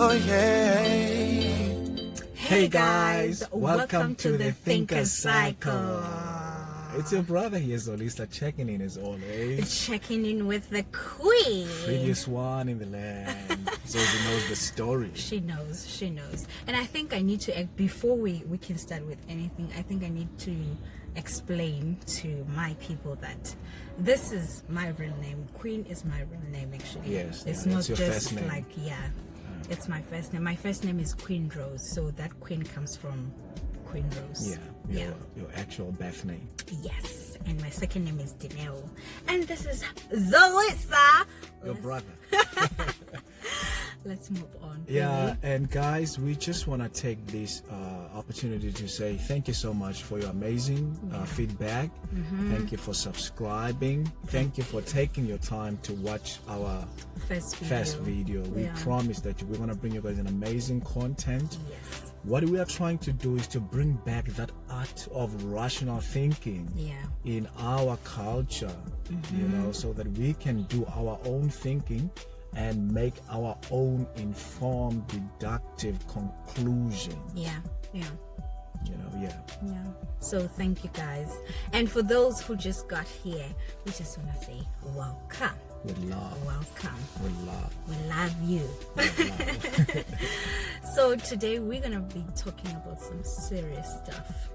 Oh yeah. Hey guys, welcome to the Thinker Cycle. It's your brother here, Zolisa, checking in as always. Checking in with the queen. Prettiest one in the land. Zoe knows the story. She knows. And I think I need to, before we can start with anything, I think I need to explain to my people that this is my real name. Queen is my real name, actually. Yes. It's not just like, it's my first name. My first name is Queen Rose, so that Queen comes from Queen Rose. Your actual birth name. Yes, and my second name is Dineo, and this is Zolisa. Your brother. Let's move on. Yeah, and guys, we just want to take this opportunity to say thank you so much for your amazing feedback. Thank you for subscribing. Thank you for taking your time to watch our first video. We promise that we're going to bring you guys an amazing content. Yes. What we are trying to do is to bring back that art of rational thinking in our culture, you know, so that we can do our own thinking and make our own informed, deductive conclusion. Yeah. So thank you guys. And for those who just got here, we just want to say welcome. With love. Welcome. With love. We love you. With love. So today we're going to be talking about some serious stuff.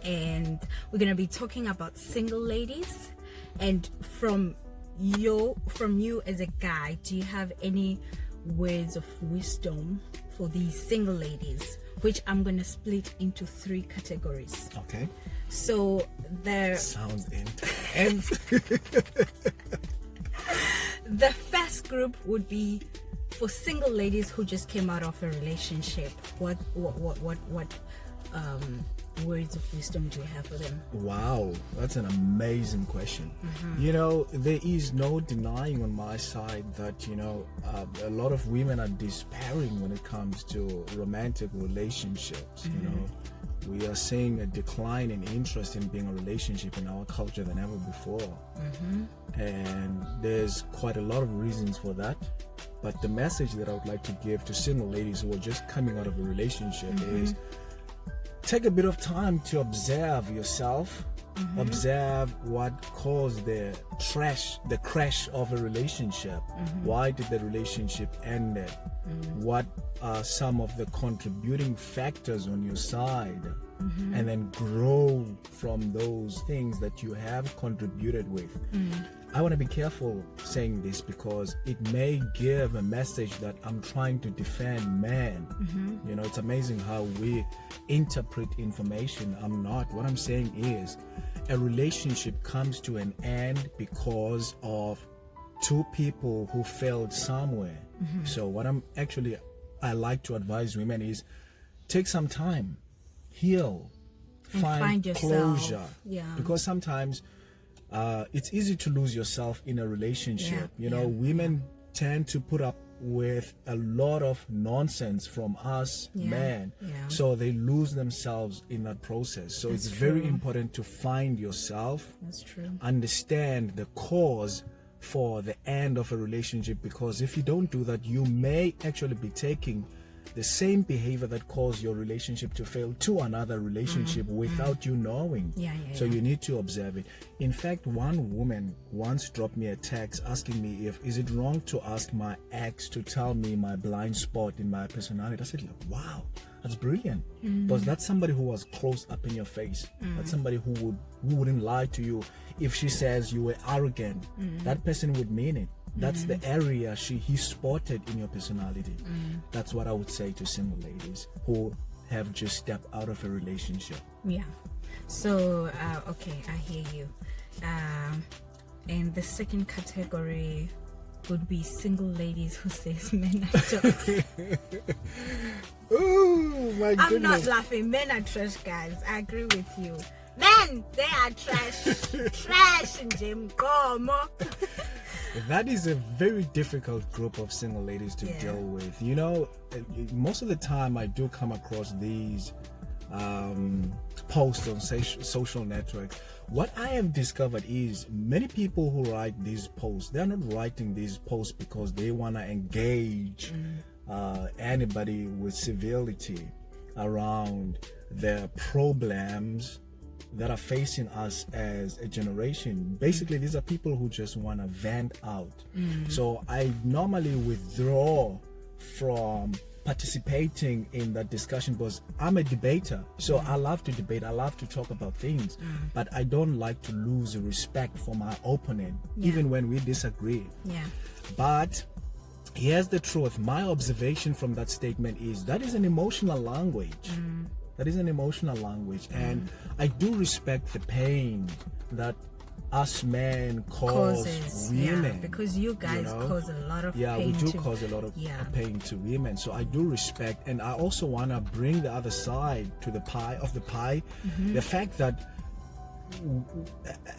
And we're going to be talking about single ladies. And from you as a guy, do you have any words of wisdom for these single ladies, which I'm going to split into 3 categories? Okay. So there sounds intense. The first group would be for single ladies who just came out of a relationship. What words of wisdom do you have for them? Wow, that's an amazing question. You know, there is no denying on my side that, you know, a lot of women are despairing when it comes to romantic relationships. You know, we are seeing a decline in interest in being a relationship in our culture than ever before. And there's quite a lot of reasons for that. But the message that I would like to give to single ladies who are just coming out of a relationship is take a bit of time to observe yourself, observe what caused the crash of a relationship. Why did the relationship end? What are some of the contributing factors on your side? And then grow from those things that you have contributed with. I want to be careful saying this because it may give a message that I'm trying to defend men. You know, it's amazing how we interpret information. I'm not. What I'm saying is a relationship comes to an end because of 2 people who failed somewhere. So what I like to advise women is take some time, heal, find closure. Because sometimes it's easy to lose yourself in a relationship. You know, women tend to put up with a lot of nonsense from us men, so they lose themselves in that process. So it's very important to find yourself. That's true. Understand the cause for the end of a relationship, because if you don't do that, you may actually be taking the same behavior that caused your relationship to fail to another relationship without you knowing. So you need to observe it. In fact, one woman once dropped me a text asking me is it wrong to ask my ex to tell me my blind spot in my personality. I said, wow, that's brilliant. Because that's somebody who was close up in your face. That's somebody who wouldn't lie to you. If she says you were arrogant, that person would mean it. That's the area he spotted in your personality. That's what I would say to single ladies who have just stepped out of a relationship. So okay, I hear you. And the second category would be single ladies who says men are dogs. Oh my goodness. I'm not laughing. Men are trash, guys. I agree with you. Men, they are trash. Trash and Jim Como. That is a very difficult group of single ladies to deal with. You know, most of the time I do come across these posts on social networks. What I have discovered is many people who write these posts, they're not writing these posts because they want to engage anybody with civility around the problems that are facing us as a generation. Basically, these are people who just want to vent out. So I normally withdraw from participating in that discussion because I'm a debater. So I love to debate, I love to talk about things, but I don't like to lose respect for my opponent, even when we disagree. But here's the truth. My observation from that statement is that is an emotional language. That is an emotional language, and I do respect the pain that us men cause women. Because you guys cause a lot of pain. We do cause a lot of pain to women. So I do respect, and I also want to bring the other side to the pie. The fact that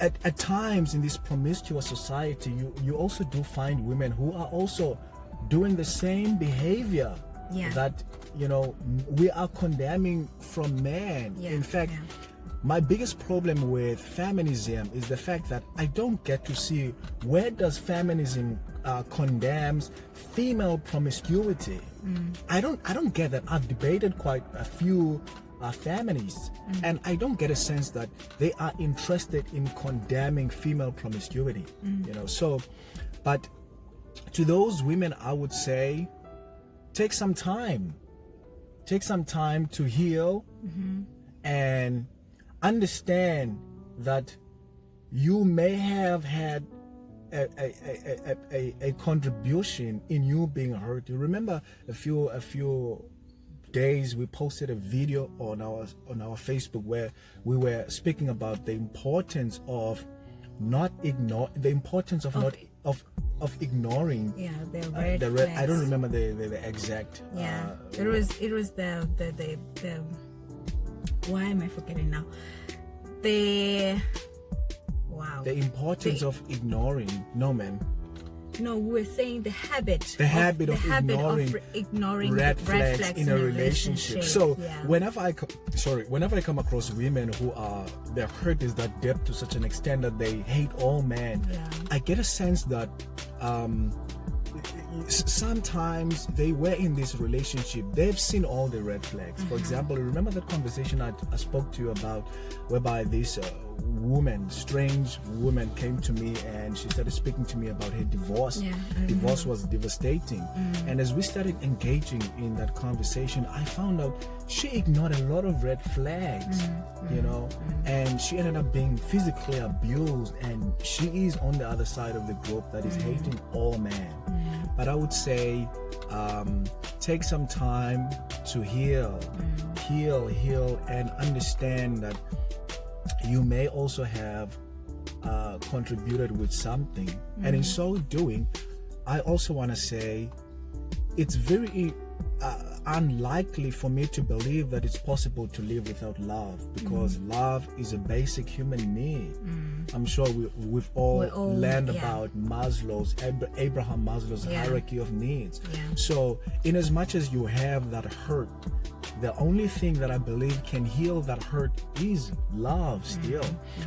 at times in this promiscuous society, you also do find women who are also doing the same behavior that we are condemning from men. In fact, my biggest problem with feminism is the fact that I don't get to see where does feminism condemns female promiscuity. I don't get that. I've debated quite a few feminists, and I don't get a sense that they are interested in condemning female promiscuity. So, but to those women, I would say, take some time to heal and understand that you may have had a contribution in you being hurt. You remember a few days we posted a video on our Facebook where we were speaking about the importance of ignoring the red I don't remember the exact. It was the why am I forgetting now? The importance of ignoring. No, we were saying the habit of ignoring red flags in a relationship. So whenever I come across women who are, their hurt is that depth to such an extent that they hate all men, I get a sense that sometimes they were in this relationship, they've seen all the red flags. For example, remember that conversation I spoke to you about, whereby this strange woman came to me and she started speaking to me about her divorce. Divorce was devastating. And as we started engaging in that conversation, I found out she ignored a lot of red flags, and she ended up being physically abused, and she is on the other side of the group that is hating all men. But I would say take some time to heal, and understand that you may also have contributed with something. And in so doing, I also want to say it's very unlikely for me to believe that it's possible to live without love, because love is a basic human need. I'm sure we've all learned about Abraham Maslow's hierarchy of needs. So in as much as you have that hurt, the only thing that I believe can heal that hurt is love still.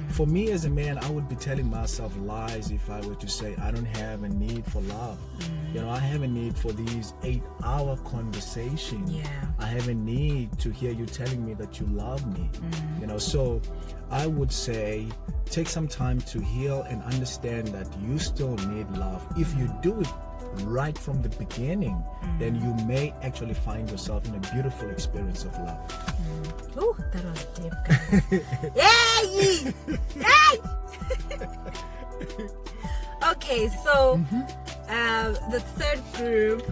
For me as a man, I would be telling myself lies if I were to say I don't have a need for love. I have a need for these 8-hour conversations. I have a need to hear you telling me that you love me. So I would say take some time to heal and understand that you still need love. If you do it right from the beginning, then you may actually find yourself in a beautiful experience of love. Oh, that was deep, guys. Okay, so the third group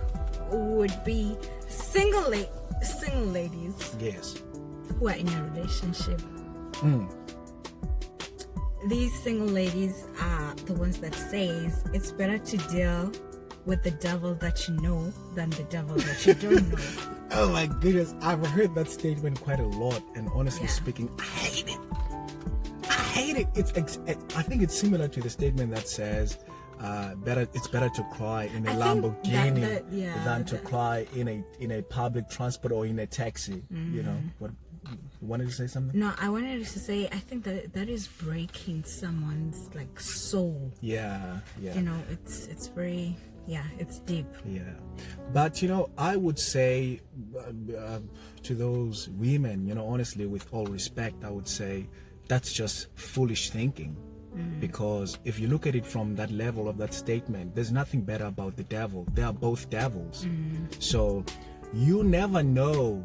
would be single ladies. Yes. Who are in a relationship. These single ladies are the ones that says it's better to deal with the devil that you know than the devil that you don't know. Oh my goodness, I've heard that statement quite a lot, and honestly speaking, I hate it. I think it's similar to the statement that says it's better to cry in a Lamborghini than to cry in a public transport or in a taxi. What you wanted to say something? No, I wanted to say I think that is breaking someone's soul. Yeah. It's very Yeah, it's deep. Yeah. But, I would say to those women, honestly, with all respect, I would say that's just foolish thinking. Because if you look at it from that level of that statement, there's nothing better about the devil. They are both devils. So you never know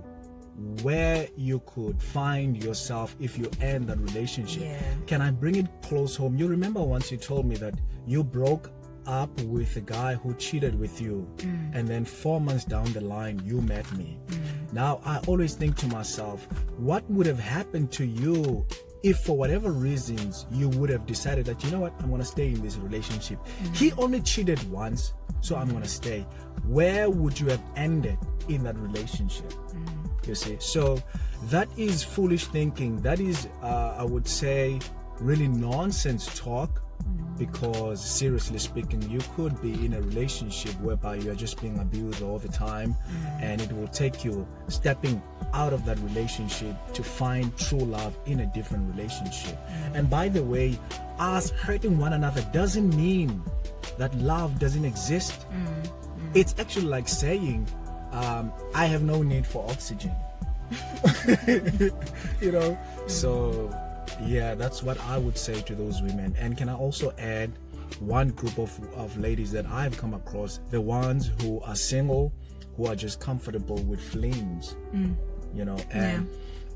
where you could find yourself if you end that relationship. Yeah. Can I bring it close home? You remember once you told me that you broke up with a guy who cheated with you, and then 4 months down the line you met me. Now I always think to myself, what would have happened to you if for whatever reasons you would have decided that, you know what, I'm going to stay in this relationship. He only cheated once, so I'm going to stay. Where would you have ended in that relationship? You see, so that is foolish thinking. That is, I would say, really nonsense talk. Because seriously speaking, you could be in a relationship whereby you're just being abused all the time, and it will take you stepping out of that relationship to find true love in a different relationship. And by the way, us hurting one another doesn't mean that love doesn't exist. It's actually like saying, I have no need for oxygen. So yeah, that's what I would say to those women. And can I also add one group of ladies that I've come across, the ones who are single, who are just comfortable with flings, and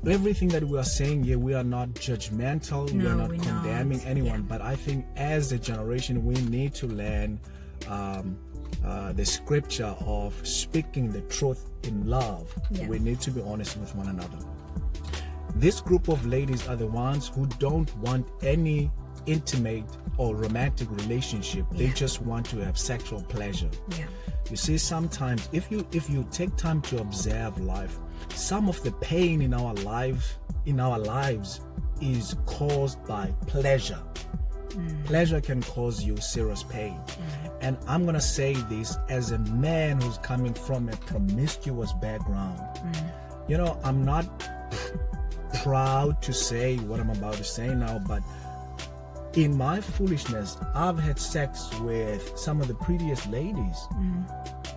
everything that we are saying here, we are not judgmental, we are not condemning anyone, but I think as a generation we need to learn the scripture of speaking the truth in love. We need to be honest with one another. This group of ladies are the ones who don't want any intimate or romantic relationship. They just want to have sexual pleasure. You see, sometimes if you take time to observe life, some of the pain in our lives is caused by pleasure. Pleasure can cause you serious pain. And I'm gonna say this as a man who's coming from a promiscuous background. I'm not proud to say what I'm about to say now, but in my foolishness, I've had sex with some of the prettiest ladies.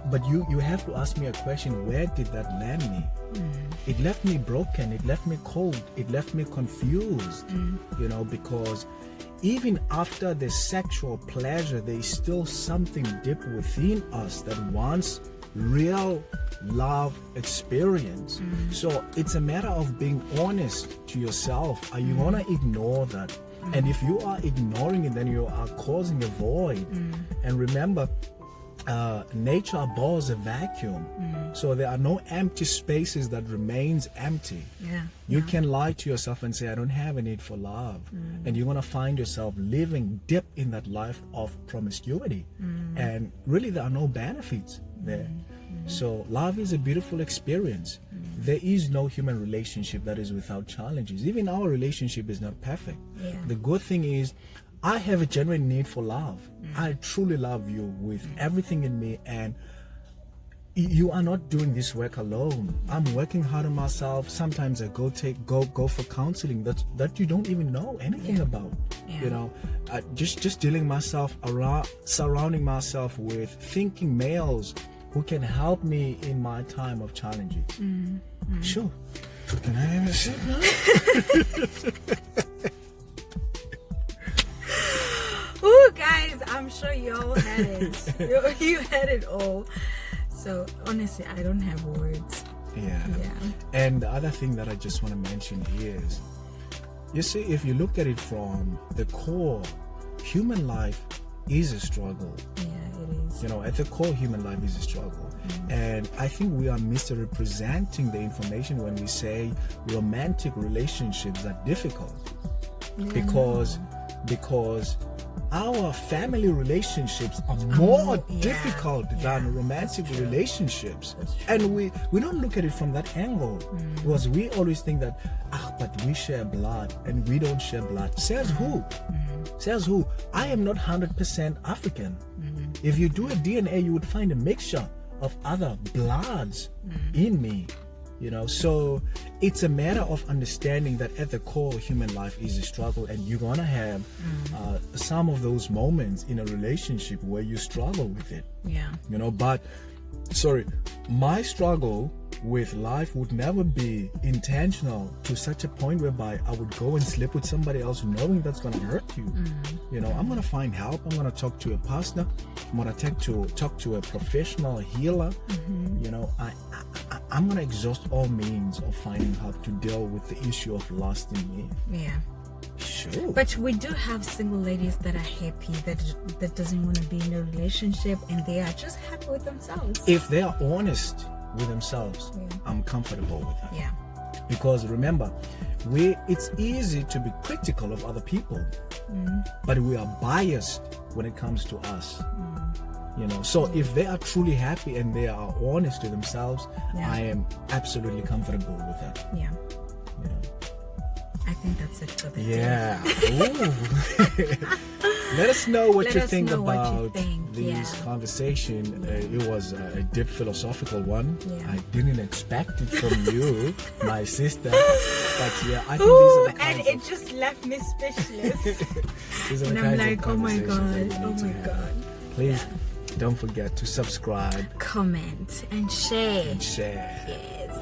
But you have to ask me a question, where did that land me? It left me broken, it left me cold, it left me confused, because even after the sexual pleasure, there is still something deep within us that wants real love experience. So it's a matter of being honest to yourself. Are you gonna ignore that? And if you are ignoring it, then you are causing a void. And remember, nature abhors a vacuum. So there are no empty spaces that remains empty. You can lie to yourself and say, I don't have a need for love. And you're going to find yourself living deep in that life of promiscuity. And really there are no benefits there. So love is a beautiful experience. There is no human relationship that is without challenges. Even our relationship is not perfect. The good thing is, I have a genuine need for love. I truly love you with everything in me, and you are not doing this work alone. I'm working hard on myself. Sometimes I go for counseling that you don't even know anything about. Just dealing myself around, surrounding myself with thinking males who can help me in my time of challenges. Sure. Can I have a sip now? Oh, guys, I'm sure you all had it. you had it all. So honestly, I don't have words. Yeah. And the other thing that I just want to mention here is, you see, if you look at it from the core, human life is a struggle. Yeah, it is. At the core, human life is a struggle. And I think we are misrepresenting the information when we say romantic relationships are difficult. Because our family relationships are more difficult than romantic relationships. And we don't look at it from that angle. Because we always think that, but we share blood and we don't share blood. Says who? Says who? I am not 100% African. If you do a DNA, you would find a mixture of other bloods in me. You know, so it's a matter of understanding that at the core, human life is a struggle, and you're gonna have some of those moments in a relationship where you struggle with it. Yeah. You know, but my struggle with life would never be intentional to such a point whereby I would go and sleep with somebody else knowing that's going to hurt you. You know, I'm going to find help. I'm going to talk to a pastor. I'm going to talk to a professional healer. You know, I'm going to exhaust all means of finding help to deal with the issue of lust in me. Yeah. Sure. But we do have single ladies that are happy, that doesn't want to be in a relationship, and they are just happy with themselves. If they are honest with themselves, Yeah. I'm comfortable with that. Yeah. Because remember, it's easy to be critical of other people, but we are biased when it comes to us. You know, so if they are truly happy and they are honest to themselves, Yeah. I am absolutely comfortable with that. Yeah. You know. I think that's it for the day. Yeah. Ooh. Let us know what Let you us think know what you about think, this yeah. conversation. It was a deep philosophical one. Yeah. I didn't expect it from you, my sister. But yeah, I think Ooh, these are the and kinds it just left me speechless. these are And the I'm kinds of like, oh my conversations that god, we oh need to my have. god. Please don't forget to subscribe Comment and share. and share. Yes,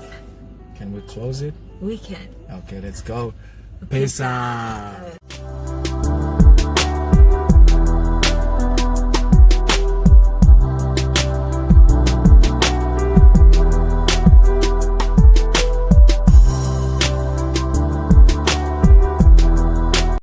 Can we close it? we can. Okay, let's go. Peace out.